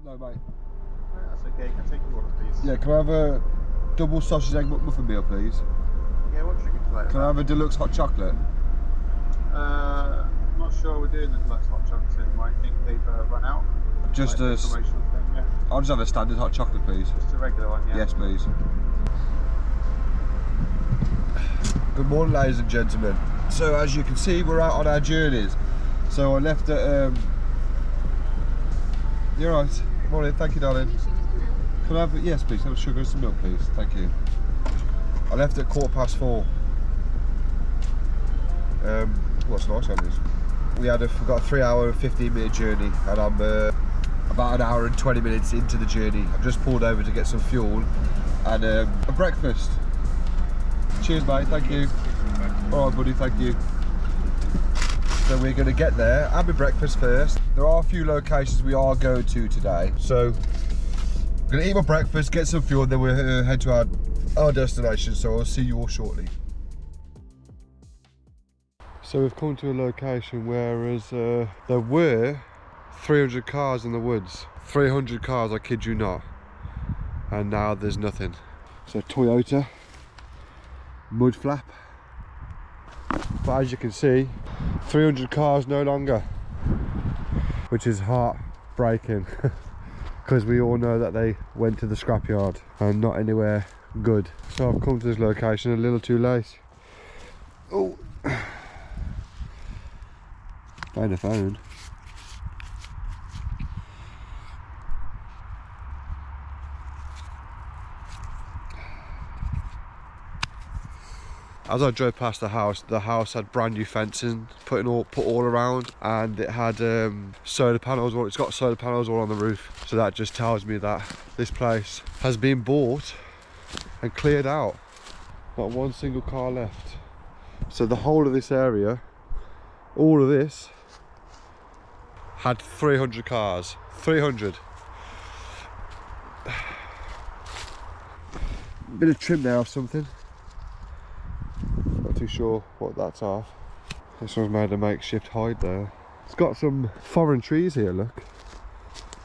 No, mate. Right, that's okay. Can I take your order, please? Yeah, can I have a double sausage egg muffin meal, please? Yeah, what sugar flavor? Can I have a deluxe hot chocolate? I'm not sure we're doing the deluxe hot chocolates anymore. I think they've run out. Just like a... promotional thing, yeah. I'll just have a standard hot chocolate, please. Just a regular one, yeah. Yes, please. Good morning, ladies and gentlemen. So, as you can see, we're out on our journeys. So, I left at... You're right. Morning, thank you, darling. Can I have... Yes, please. Have a sugar and some milk, please. Thank you. I left at 4:15. What's nice on this? We've got a 3 hour and 15-minute journey, and I'm about an hour and 20 minutes into the journey. I've just pulled over to get some fuel and a breakfast. Cheers, mate, thank you. Alright, buddy, thank you. So we're going to get there, have my breakfast first. There are a few locations we are going to today. So I'm going to eat my breakfast, get some fuel, and then we'll head to our destination. So I'll see you all shortly. So we've come to a location whereas there were 300 cars in the woods. 300 cars, I kid you not. And now there's nothing. So Toyota, mud flap. But as you can see, 300 cars no longer. Which is heartbreaking. Because we all know that they went to the scrapyard and not anywhere good. So I've come to this location a little too late. Oh. Find a phone. As I drove past the house had brand new fencing put all around, and it had solar panels. It's got solar panels all on the roof. So that just tells me that this place has been bought and cleared out. Not one single car left. So the whole of this area, all of this, had 300 cars. 300. Bit of trim there or something. Not too sure what that's off. This one's made a makeshift hide there. It's got some foreign trees here, look.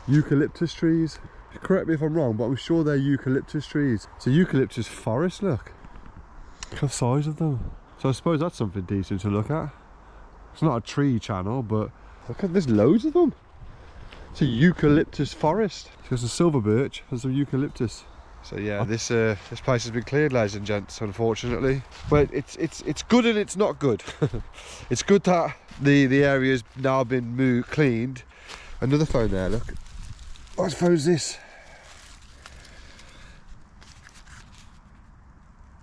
Eucalyptus trees. Correct me if I'm wrong, but I'm sure they're eucalyptus trees. It's a eucalyptus forest, look. Look at the size of them. So I suppose that's something decent to look at. It's not a tree channel, but look at, there's loads of them. It's a eucalyptus forest. There's some silver birch and some eucalyptus. So yeah, this place has been cleared, ladies and gents, unfortunately. But it's good and it's not good. It's good that the area's now been cleaned. Another phone there, look. What phone's this?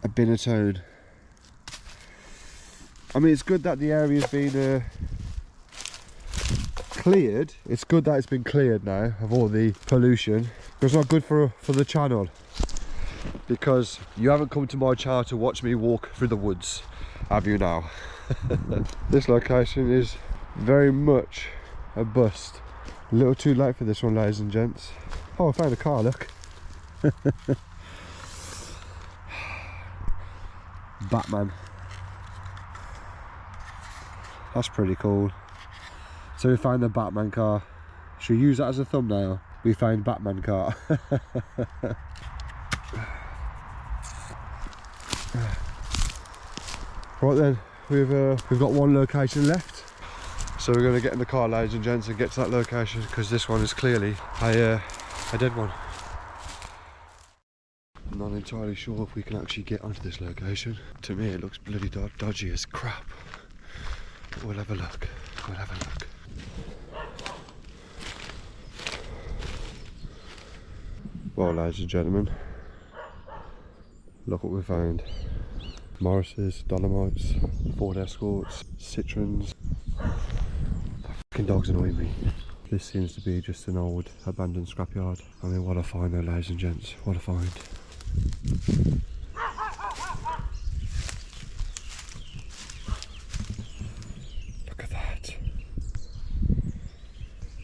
A Binatone. I mean, it's good that the area's been cleared. It's good that it's been cleared now of all the pollution. But it's not good for the channel, because you haven't come to my channel to watch me walk through the woods, have you now? This location is very much a bust. A little too late for this one, ladies and gents. Oh, I found a car, look. Batman. That's pretty cool. So we found the Batman car. Should we use that as a thumbnail? We found Batman car. Right then, we've got one location left. So we're going to get in the car, ladies and gents, and get to that location, because this one is clearly a dead one. I'm not entirely sure if we can actually get onto this location. To me it looks bloody dodgy as crap. But we'll have a look. We'll have a look. Well, ladies and gentlemen, look what we found. Morris's, Dolomites, Ford Escorts, Citroens. The fucking dog's annoying me. This seems to be just an old abandoned scrapyard. I mean, what a find though, ladies and gents. What a find. Look at that.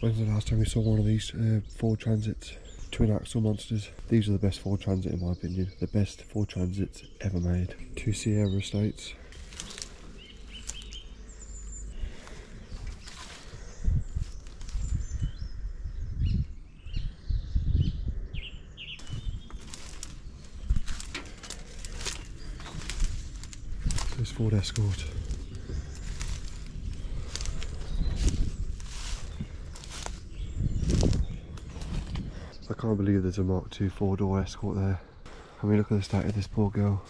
When's the last time we saw one of these Ford Transits? Twin axle monsters. These are the best Ford Transit in my opinion. The best Ford Transits ever made. 2 Sierra Estates. Ford Escort. I can't believe there's a Mark II 4-door Escort there. I mean, look at the state of this poor girl.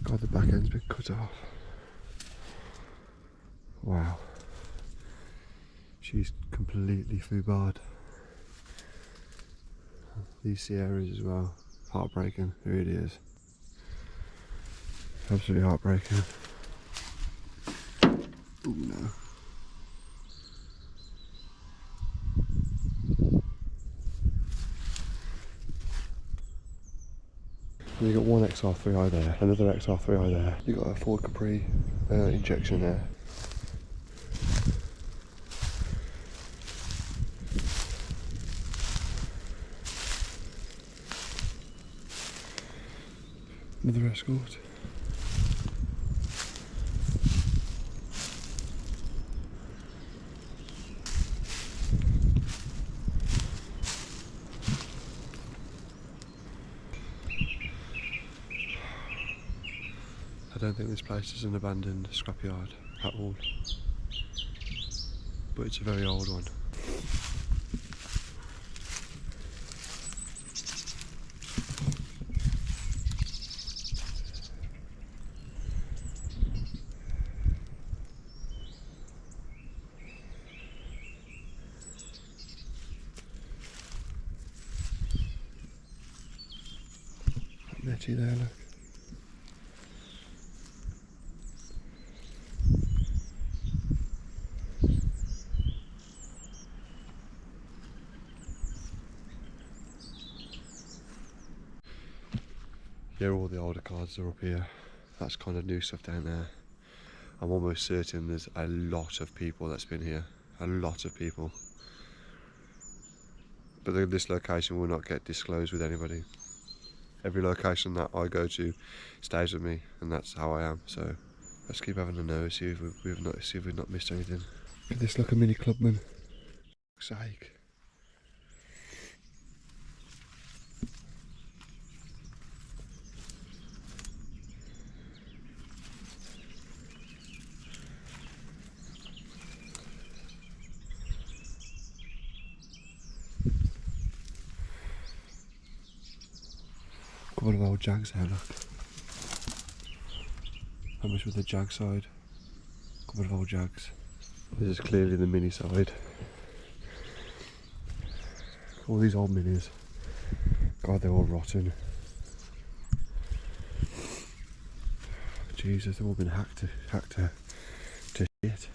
God, the back end's been cut off. Wow. She's completely foobarred. These Sierras as well. Heartbreaking, it really is. Absolutely heartbreaking. Oh no. You got one XR3I there, another XR3I there. You got a Ford Capri injection there. Another Escort. I don't think this place is an abandoned scrapyard at all, but it's a very old one. Netty there, look. Yeah, all the older cars are up here. That's kind of new stuff down there. I'm almost certain there's a lot of people that's been here. A lot of people. But this location will not get disclosed with anybody. Every location that I go to stays with me, and that's how I am. So let's keep having a nose, see if we've not missed anything. Look at this, like a mini clubman. For fuck's sake. Couple of old Jags there, look. How much with the Jag side? Couple of old Jags. This is clearly the mini side. All these old minis. God, they're all rotten. Jesus, they've all been hacked to shit. Have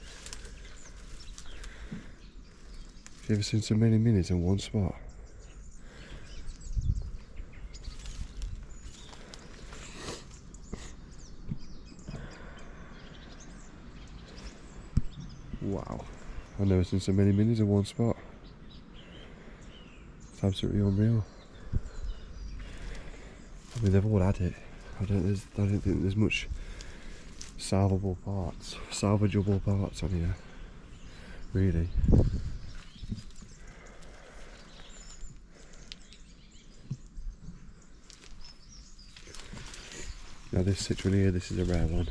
you ever seen so many minis in one spot? Wow, I've never seen so many minis in one spot. It's absolutely unreal. I mean, they've all had it. I don't think there's much salvageable parts on here, really. Now this Citroen here, this is a rare one.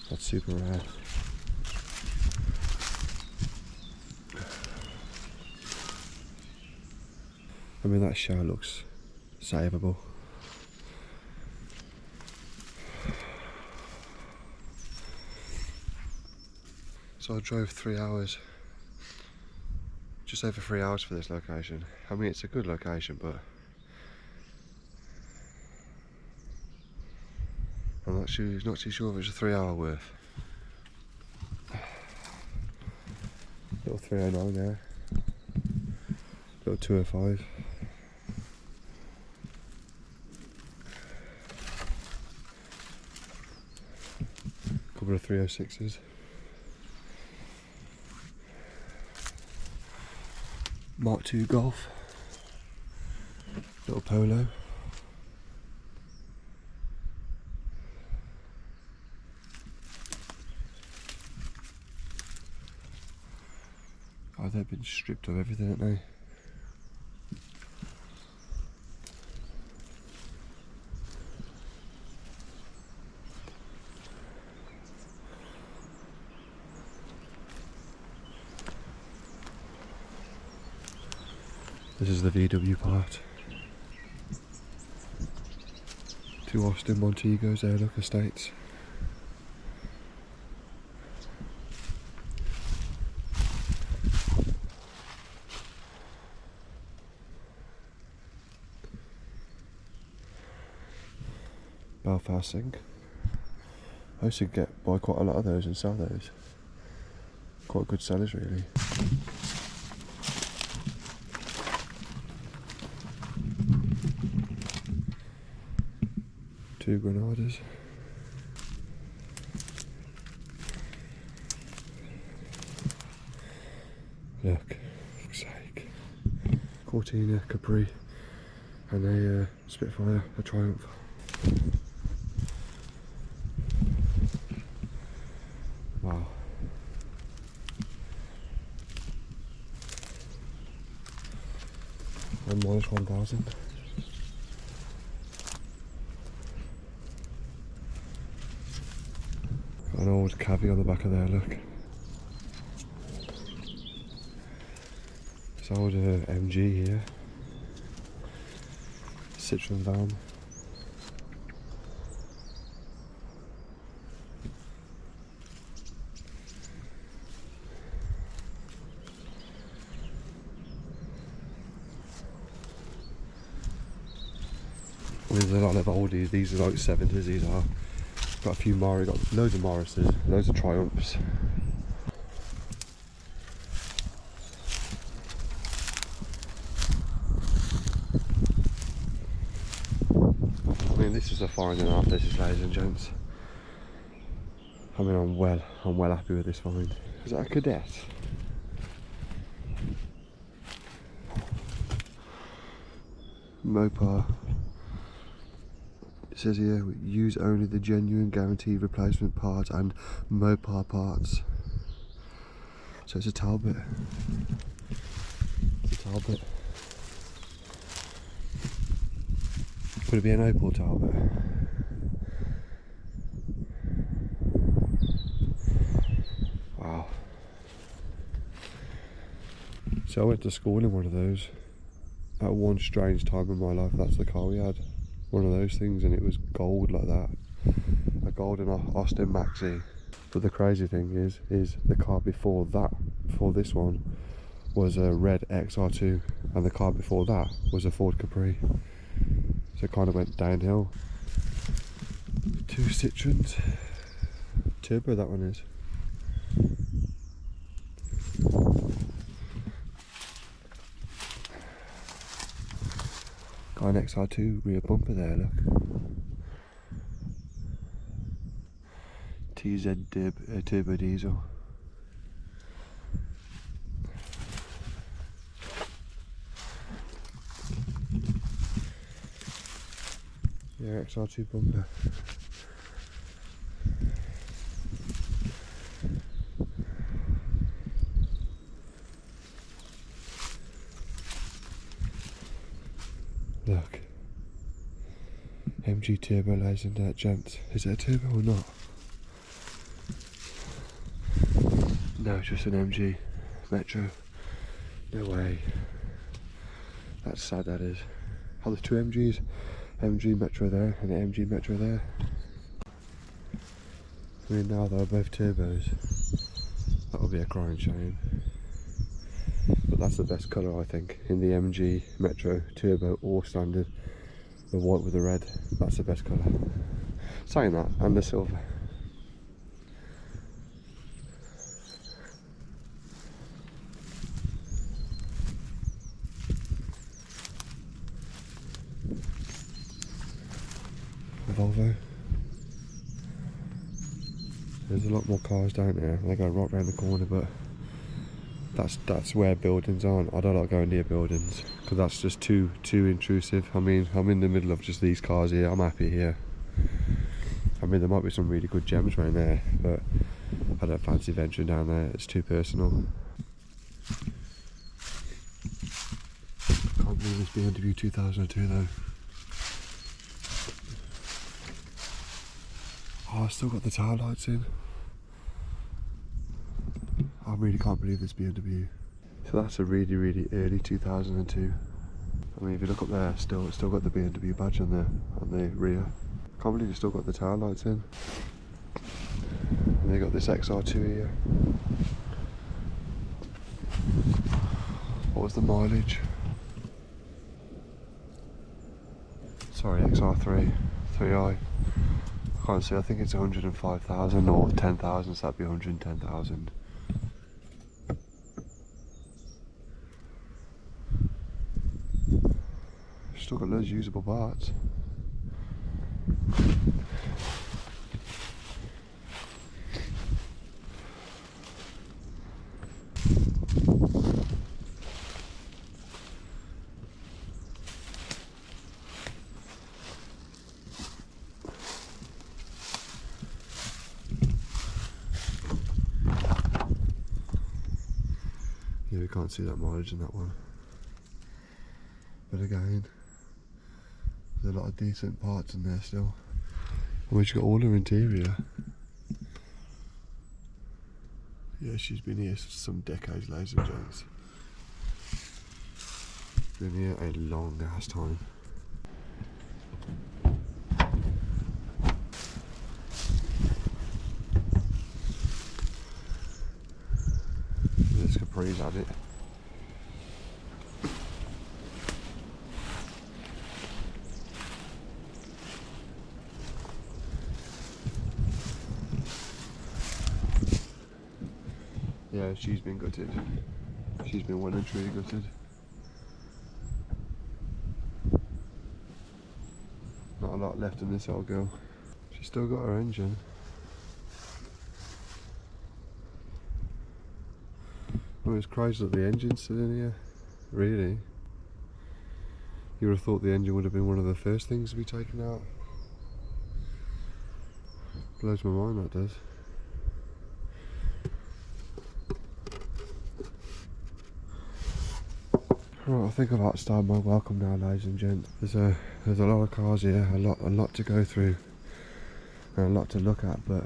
That's super rare. I mean, that show looks savable. So I drove 3 hours, just over 3 hours for this location. I mean, it's a good location, but I'm not too sure if it's a 3 hour worth. Little 309 there, little 205. Couple of 306s. Mark II Golf. Little Polo. Oh, they've been stripped of everything, haven't they? This is the VW part. 2 Austin Montegos there, look, estates. Belfast sink. I used to buy quite a lot of those and sell those. Quite good sellers really. Two Granadas. Look, fuck's sake. Cortina, Capri, and a Spitfire, a Triumph. Wow. And minus 1,000. Got an old cabbie on the back of there, look. It's old MG here. Citroen van. There's a lot of oldies, these are like 70s, these are. Got a few got loads of Morrises, loads of Triumphs. I mean, this is a 4.5, this is, ladies and gents. I mean, I'm well happy with this find. Is that a Cadet? Mopar. It says here, use only the genuine guaranteed replacement parts and Mopar parts. So it's a Talbot. It's a Talbot. Could it be an Opel Talbot? Wow. So I went to school in one of those. At one strange time in my life, that's the car we had. One of those things, and it was gold like that. A golden Austin Maxi. But the crazy thing is the car before this one, was a red XR2, and the car before that was a Ford Capri. So it kind of went downhill. 2 Citroens. Turbo that one is. Got an XR2 rear bumper there, look. TZ turbo diesel. Yeah, XR2 bumper. Look. MG turbo, ladies and gents. Is it a turbo or not? No, it's just an MG Metro. No way. That's sad, that is. Oh, there's 2 MGs. MG Metro there and an MG Metro there. I mean, now they're both turbos. That would be a crying shame. But that's the best colour, I think, in the MG Metro Turbo or Standard. The white with the red, that's the best colour. Saying that, and the silver. Volvo. There's a lot more cars down there. They go right round the corner, but that's where buildings aren't. I don't like going near buildings because that's just too intrusive. I mean, I'm in the middle of just these cars here. I'm happy here. I mean, there might be some really good gems around there, but I don't fancy venturing down there. It's too personal. Can't believe this BMW 2002 though. Oh, I still got the tail lights in. I really can't believe this BMW. So that's a really early 2002. I mean, if you look up there, it's still got the BMW badge on the rear. Can't believe it's still got the tail lights in. And they got this XR2 here. What was the mileage? Sorry, XR3I. I can't see. I think it's 105,000 or 10,000. So that'd be 110,000. Still got loads of usable parts. Yeah, we can't see that mileage in that one. But again, there's a lot of decent parts in there still. And we've got all her interior. Yeah, she's been here some decades, ladies and gents. Been here a long ass time. This Capri's had it. Yeah, she's been gutted. She's been well and truly gutted. Not a lot left in this old girl. She's still got her engine. I mean, it's crazy that the engine's still in here. Really? You would have thought the engine would have been one of the first things to be taken out. Blows my mind, that does. Right, I think I've outstarted my welcome now, ladies and gents. There's a lot of cars here, a lot to go through, and a lot to look at. But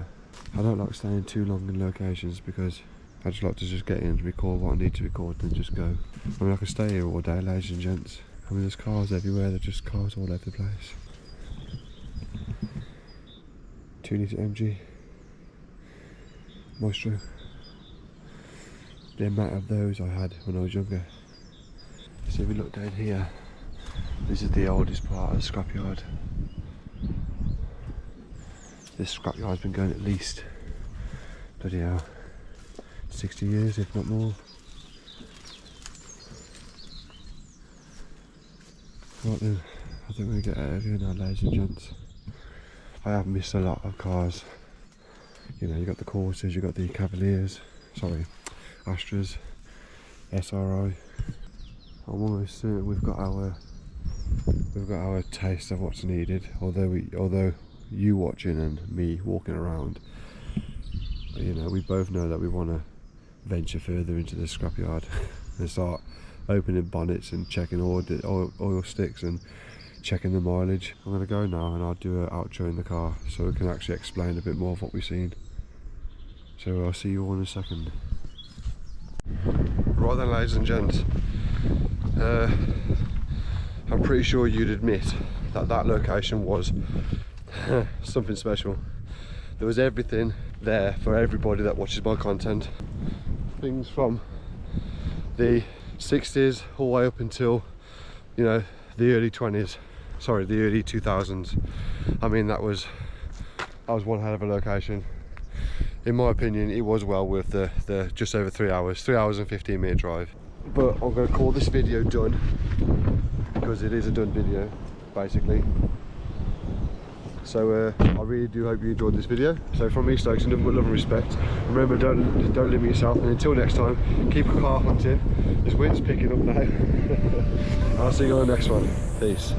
I don't like staying too long in locations because I just like to just get in, record what I need to record, and just go. I mean, I could stay here all day, ladies and gents. I mean, there's cars everywhere. There's just cars all over the place. 2 litre MG, Maestro. The amount of those I had when I was younger. So if we look down here, this is the oldest part of the scrapyard. This scrapyard's been going at least, bloody hell, 60 years, if not more. Right then, I think we're going to get out of here now, ladies and gents. I have missed a lot of cars. You know, you got the Corsas, you got the Cavaliers, sorry, Astras, SRI. I'm almost certain we've got our taste of what's needed. Although you watching and me walking around, you know, we both know that we want to venture further into the scrapyard and start opening bonnets and checking oil sticks and checking the mileage. I'm going to go now and I'll do an outro in the car so we can actually explain a bit more of what we've seen. So I'll see you all in a second. Right then, ladies and gents, I'm pretty sure you'd admit that that location was something special. There was everything there for everybody that watches my content. Things from the 60s all the way up until, you know, the early 20s. Sorry, the early 2000s. I mean, that was one hell of a location. In my opinion, it was well worth the just over 3 hours, 3 hours and 15-minute drive. But I'm going to call this video done because it is a done video, basically. So I really do hope you enjoyed this video. So from me, Stokes, nothing but love and respect. Remember, don't limit yourself, and until next time, keep a car hunting. This wind's picking up now. I'll see you on the next one. Peace.